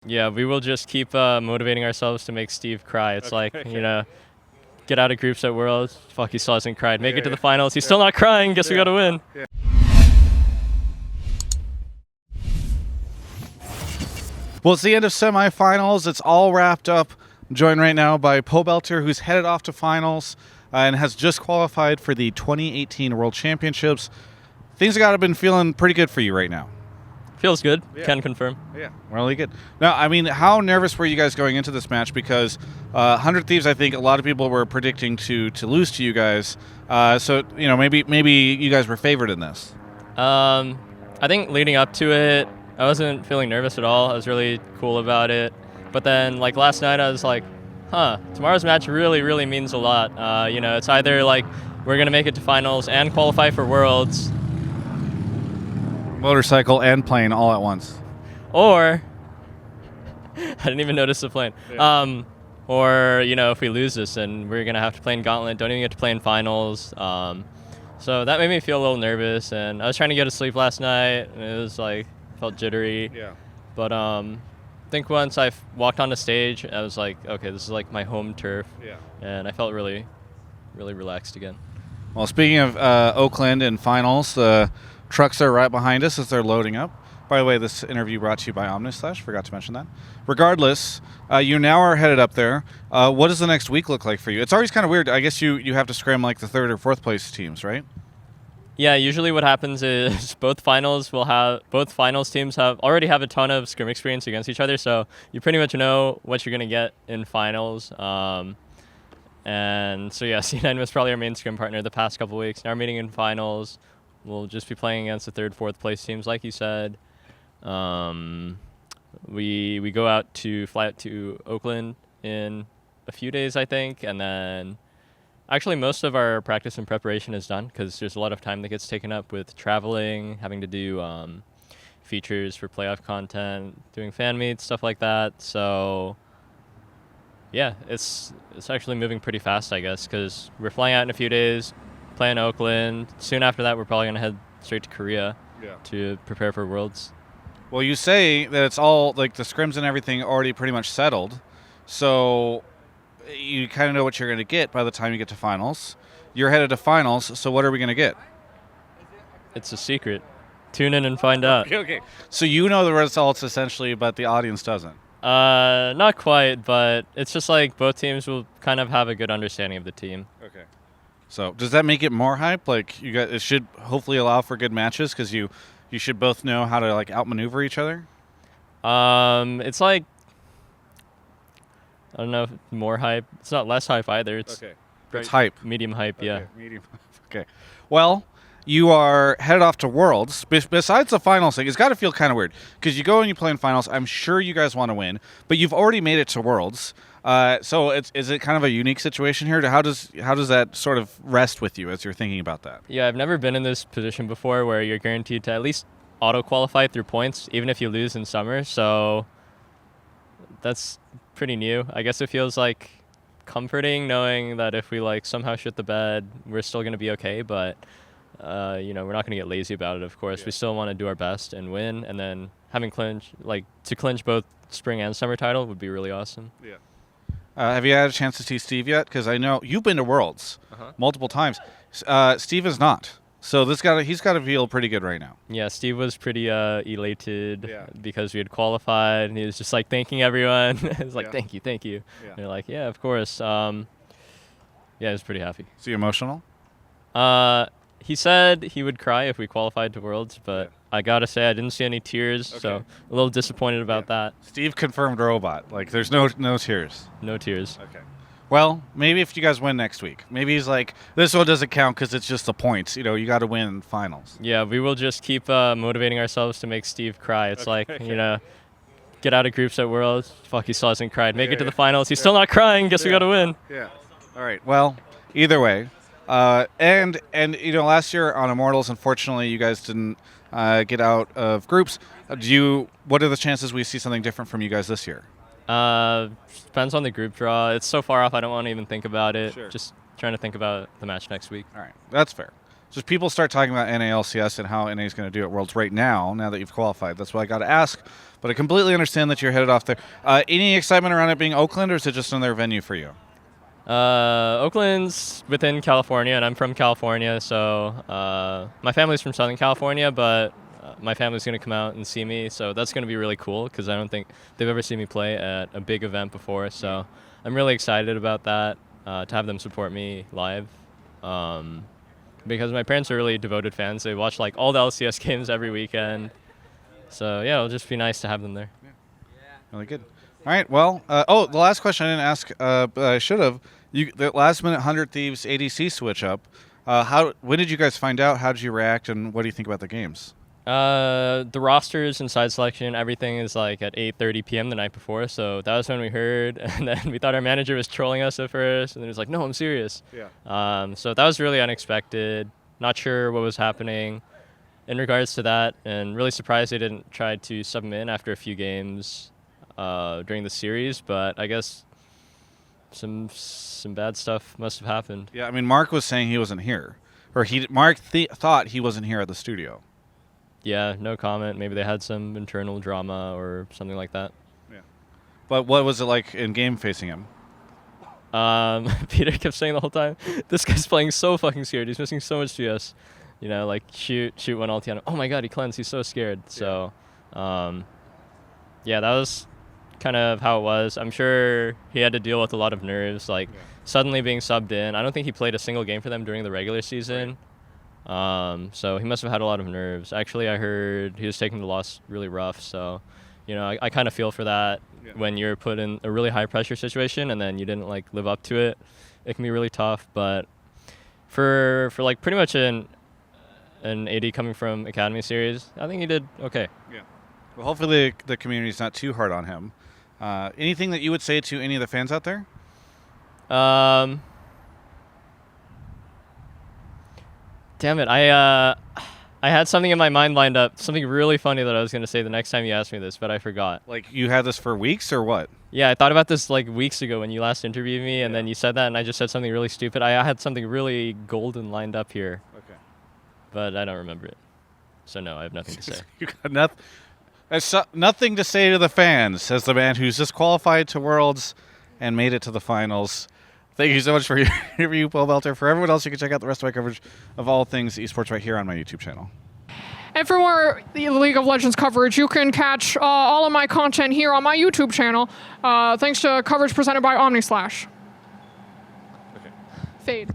Yeah, we will just keep motivating ourselves to make Steve cry. It's like, get out of groups at Worlds. Fuck, he still hasn't cried. Make it to the finals. He's still not crying. Guess we got to win. Well, it's the end of semifinals. It's all wrapped up. I'm joined right now by Pobelter, who's headed off to finals and has just qualified for the 2018 World Championships. Things have got to been feeling pretty good for you right now. Feels good. Can confirm. Yeah, really good. Now, I mean, how nervous were you guys going into this match? Because 100t's, I think a lot of people were predicting to lose to you guys. So, you know, maybe you guys were favored in this. I think leading up to it, I wasn't feeling nervous at all. I was really cool about it. But then, like, last night, I was like, tomorrow's match really, really means a lot. You know, it's either, like, we're going to make it to finals and qualify for Worlds. Motorcycle and plane all at once. Or, I didn't even notice the plane. Yeah. Or, you know, if we lose this, then we're going to have to play in Gauntlet, don't even get to play in finals. So that made me feel a little nervous, and I was trying to go to sleep last night, and it was, like, felt jittery. Yeah. But I think once I walked on the stage, I was like, okay, this is like my home turf. Yeah. And I felt really, really relaxed again. Well, speaking of Oakland and finals, the trucks are right behind us as they're loading up. By the way, this interview brought to you by Omnislash. Forgot to mention that. Regardless, you now are headed up there. What does the next week look like for you? It's always kind of weird. I guess you have to scrim like the third or fourth place teams, right? Yeah, usually what happens is both finals teams already have a ton of scrim experience against each other, so you pretty much know what you're going to get in finals. And so yeah, C9 was probably our main scrim partner the past couple weeks. Now we're meeting in finals. We'll just be playing against the third, fourth place teams, like you said. We fly out to Oakland in a few days, I think, and then actually most of our practice and preparation is done because there's a lot of time that gets taken up with traveling, having to do features for playoff content, doing fan meets, stuff like that. So yeah, it's actually moving pretty fast, I guess, because we're flying out in a few days, playing Oakland. Soon after that, we're probably going to head straight to Korea to prepare for Worlds. Well, you say that it's all, like, the scrims and everything already pretty much settled, so you kind of know what you're going to get by the time you get to finals. You're headed to finals, so what are we going to get? It's a secret. Tune in and find out. Okay. So you know the results, essentially, but the audience doesn't. Not quite, but it's just like both teams will kind of have a good understanding of the team. Okay. So does that make it more hype? Like, you guys, it should hopefully allow for good matches because you should both know how to, like, outmaneuver each other? It's like, I don't know, if more hype. It's not less hype either. It's It's hype. Medium hype, Okay, yeah. Medium. Okay. Well, you are headed off to Worlds. Besides the finals thing, it's got to feel kind of weird because you go and you play in finals. I'm sure you guys want to win, but you've already made it to Worlds. So is it kind of a unique situation here? How does that sort of rest with you as you're thinking about that? Yeah, I've never been in this position before where you're guaranteed to at least auto-qualify through points, even if you lose in summer. So that's pretty new. I guess it feels like comforting knowing that if we like somehow shit the bed, we're still going to be okay. But you know, we're not going to get lazy about it. Of course, we still want to do our best and win. And then having clinch both spring and summer title would be really awesome. Yeah. Have you had a chance to see Steve yet? Because I know you've been to Worlds multiple times. Steve is not. So he's got to feel pretty good right now. Yeah, Steve was pretty elated because we had qualified, and he was just like thanking everyone. He was like, thank you. Yeah. And they're like, yeah, of course. Yeah, he was pretty happy. Is he emotional? He said he would cry if we qualified to Worlds, but I gotta say I didn't see any tears, so a little disappointed about that. Steve confirmed robot. Like, there's no tears. No tears. Okay. Well, maybe if you guys win next week. Maybe he's like, this one doesn't count because it's just the points. You know, you got to win in finals. Yeah, we will just keep motivating ourselves to make Steve cry. It's like, you know, get out of groups at Worlds. Fuck, he still hasn't cried. Make it to the finals. He's still not crying. Guess we got to win. Yeah. All right. Well, either way. And you know, last year on Immortals, unfortunately, you guys didn't get out of groups. What are the chances we see something different from you guys this year? Depends on the group draw. It's so far off I don't want to even think about it. Sure. Just trying to think about the match next week. All right. That's fair. Just people start talking about NALCS and how NA is going to do at Worlds right now that you've qualified. That's why I got to ask. But I completely understand that you're headed off there. Any excitement around it being Oakland, or is it just another venue for you? Oakland's within California, and I'm from California, so my family's from Southern California, but my family's going to come out and see me, so that's going to be really cool because I don't think they've ever seen me play at a big event before, so I'm really excited about that, to have them support me live, because my parents are really devoted fans. They watch like all the LCS games every weekend, so yeah, it'll just be nice to have them there. Yeah. Really good. All right, well, the last question I didn't ask, but I should have. The last-minute 100t's ADC switch-up, when did you guys find out? How did you react, and what do you think about the games? The rosters and side selection, everything is like at 8:30 p.m. the night before, so that was when we heard, and then we thought our manager was trolling us at first, and then he was like, no, I'm serious. Yeah. So that was really unexpected. Not sure what was happening in regards to that, and really surprised they didn't try to sub him in after a few games during the series, but I guess some bad stuff must have happened. Yeah, I mean, Mark was saying he wasn't here, or Mark thought he wasn't here at the studio. Yeah, no comment. Maybe they had some internal drama or something like that. Yeah. But what was it like in game facing him? Peter kept saying the whole time, this guy's playing so fucking scared. He's missing so much CS. You know, like shoot one ulti on him. Oh my god, he cleansed. He's so scared. So, yeah, that was kind of how it was. I'm sure he had to deal with a lot of nerves, like suddenly being subbed in. I don't think he played a single game for them during the regular season. So he must have had a lot of nerves. Actually, I heard he was taking the loss really rough. So, you know, I kind of feel for that when you're put in a really high pressure situation and then you didn't like live up to it. It can be really tough. But for like pretty much an AD coming from Academy Series, I think he did okay. Yeah. Well, hopefully the community's not too hard on him. Anything that you would say to any of the fans out there? Damn it, I had something in my mind lined up, something really funny that I was going to say the next time you asked me this, but I forgot. Like, you had this for weeks or what? Yeah, I thought about this like weeks ago when you last interviewed me, and then you said that, and I just said something really stupid. I had something really golden lined up here. Okay. But I don't remember it. So no, I have nothing to say. You got nothing to say to the fans, says the man who's just qualified to Worlds and made it to the finals. Thank you so much for your interview, Pobelter. For everyone else, you can check out the rest of my coverage of all things esports right here on my YouTube channel. And for more League of Legends coverage, you can catch all of my content here on my YouTube channel, thanks to coverage presented by OmniSlash. Okay. Fade.